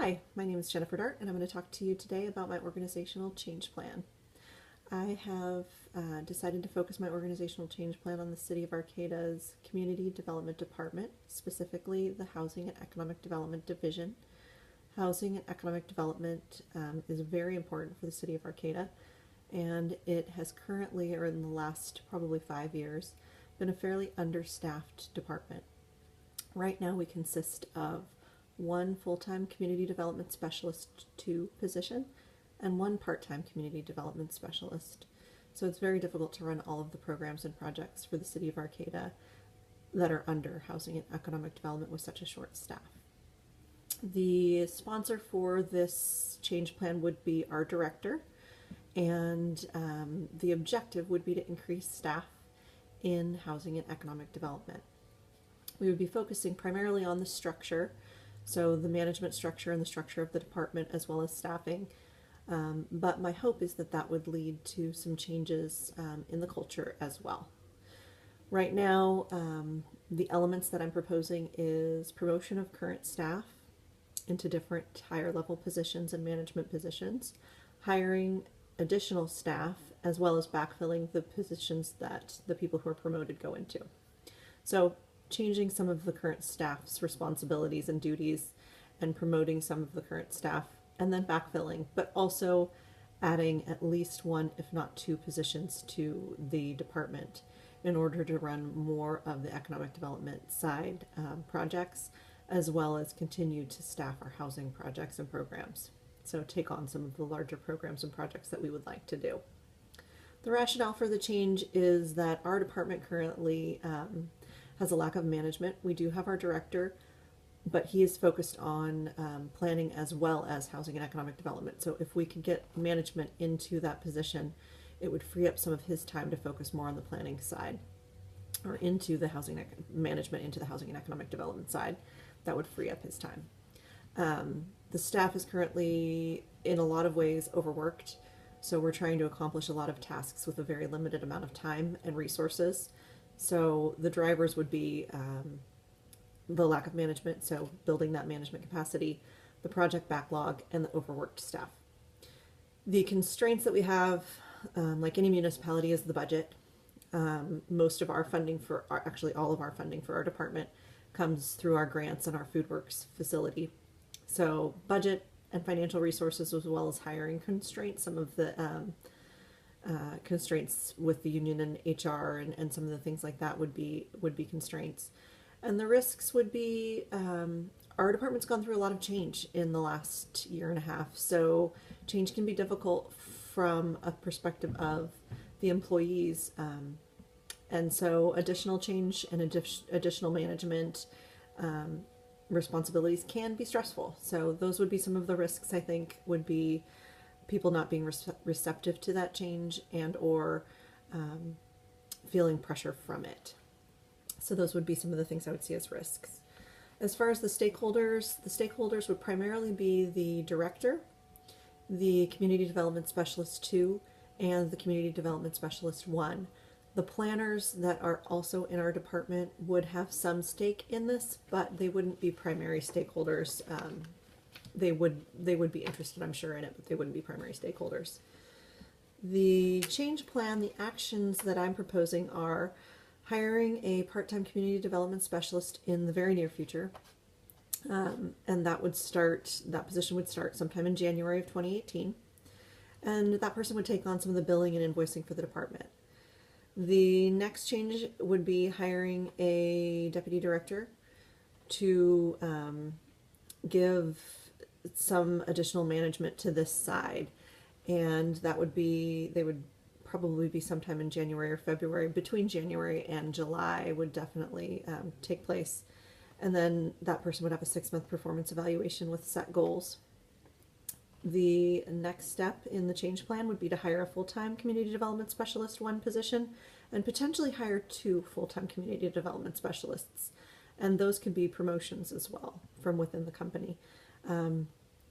Hi, my name is Jennifer Dart, and I'm going to talk to you today about my organizational change plan. I have decided to focus my organizational change plan on the City of Arcata's Community Development Department, specifically the Housing and Economic Development Division. Housing and economic development is very important for the City of Arcata, and it has currently, or in the last probably 5 years, been a fairly understaffed department. Right now we consist of one full-time community development specialist 2 position and one part-time community development specialist. So it's very difficult to run all of the programs and projects for the City of Arcata that are under housing and economic development with such a short staff. The sponsor for this change plan would be our director, and the objective would be to increase staff in housing and economic development. We would be focusing primarily on the structure, so the management structure and the structure of the department as well as staffing, but my hope is that that would lead to some changes in the culture as well. Right now, the elements that I'm proposing is promotion of current staff into different higher level positions and management positions, hiring additional staff, as well as backfilling the positions that the people who are promoted go into. So changing some of the current staff's responsibilities and duties and promoting some of the current staff, and then backfilling, but also adding at least 1, if not 2 positions to the department in order to run more of the economic development side projects, as well as continue to staff our housing projects and programs. So take on some of the larger programs and projects that we would like to do. The rationale for the change is that our department currently has a lack of management. We do have our director, but he is focused on planning as well as housing and economic development. So if we could get management into that position, it would free up some of his time to focus more on the planning side, or into the housing management, into the housing and economic development side. That would free up his time. The staff is currently in a lot of ways overworked, so we're trying to accomplish a lot of tasks with a very limited amount of time and resources. So the drivers would be the lack of management, so building that management capacity, the project backlog, and the overworked staff. The constraints that we have, like any municipality, is the budget. Most of our funding actually all of our funding for our department comes through our grants and our FoodWorks facility. So budget and financial resources, as well as hiring constraints, some of the constraints with the union and HR and some of the things like that would be constraints. And the risks would be, our department's gone through a lot of change in the last year and a half, so change can be difficult from a perspective of the employees, and so additional change and additional management responsibilities can be stressful. So those would be some of the risks, I think, would be people not being receptive to that change and or feeling pressure from it. So those would be some of the things I would see as risks. As far as the stakeholders would primarily be the director, the community development specialist 2, and the community development specialist 1. The planners that are also in our department would have some stake in this, but they wouldn't be primary stakeholders. They would be interested, I'm sure, in it, but they wouldn't be primary stakeholders. The change plan, the actions that I'm proposing are hiring a part-time community development specialist in the very near future, and that position would start sometime in January of 2018, and that person would take on some of the billing and invoicing for the department. The next change would be hiring a deputy director to give some additional management to this side, and that would be, they would probably be sometime in January or February. Between January and July would definitely take place, and then that person would have a 6-month performance evaluation with set goals. The next step in the change plan would be to hire a full-time community development specialist 1 position, and potentially hire 2 full-time community development specialists, and those could be promotions as well from within the company.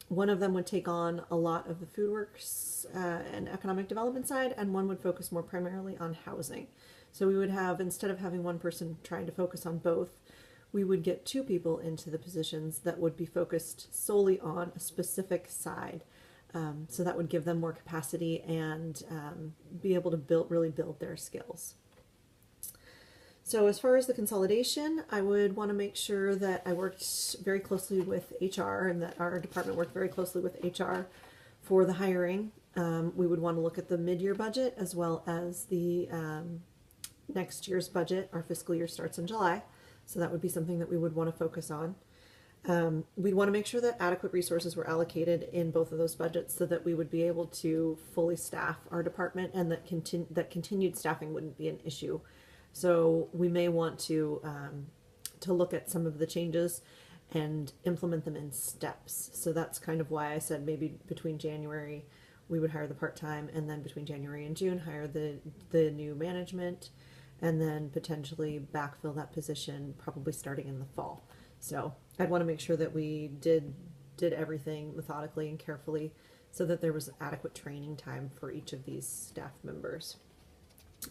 One of them would take on a lot of the FoodWorks and economic development side, and one would focus more primarily on housing. So we would have, instead of having one person trying to focus on both, we would get 2 people into the positions that would be focused solely on a specific side. So that would give them more capacity and be able to really build their skills. So as far as the consolidation, I would want to make sure that I worked very closely with HR and that our department worked very closely with HR for the hiring. We would want to look at the mid-year budget as well as the next year's budget. Our fiscal year starts in July, so that would be something that we would want to focus on. We'd want to make sure that adequate resources were allocated in both of those budgets so that we would be able to fully staff our department and that continued staffing wouldn't be an issue. So we may want to look at some of the changes and implement them in steps. So that's kind of why I said maybe between January we would hire the part-time, and then between January and June hire the new management, and then potentially backfill that position probably starting in the fall. So I'd want to make sure that we did everything methodically and carefully so that there was adequate training time for each of these staff members.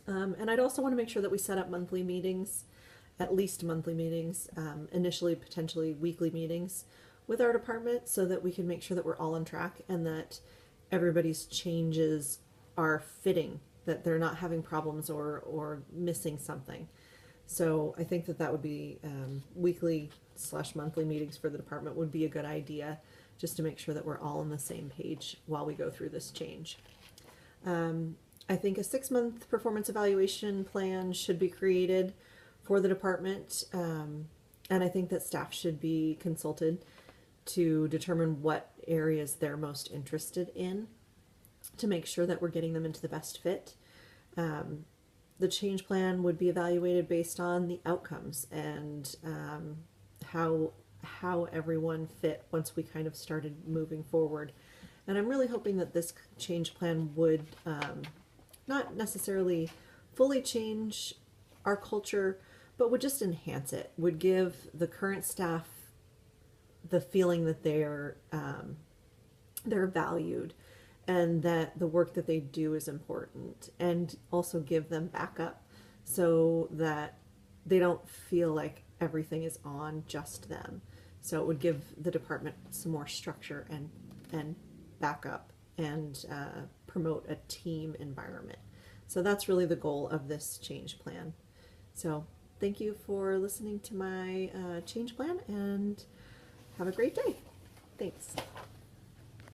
And I'd also want to make sure that we set up monthly meetings, at least monthly meetings, initially potentially weekly meetings with our department so that we can make sure that we're all on track and that everybody's changes are fitting, that they're not having problems or missing something. So I think that would be weekly/monthly meetings for the department would be a good idea, just to make sure that we're all on the same page while we go through this change. I think a 6-month performance evaluation plan should be created for the department, and I think that staff should be consulted to determine what areas they're most interested in to make sure that we're getting them into the best fit. The change plan would be evaluated based on the outcomes and how everyone fit once we kind of started moving forward. And I'm really hoping that this change plan would not necessarily fully change our culture, but would just enhance it, would give the current staff the feeling that they're valued and that the work that they do is important, and also give them backup so that they don't feel like everything is on just them. So it would give the department some more structure and backup and promote a team environment. So that's really the goal of this change plan. So thank you for listening to my change plan, and have a great day. Thanks.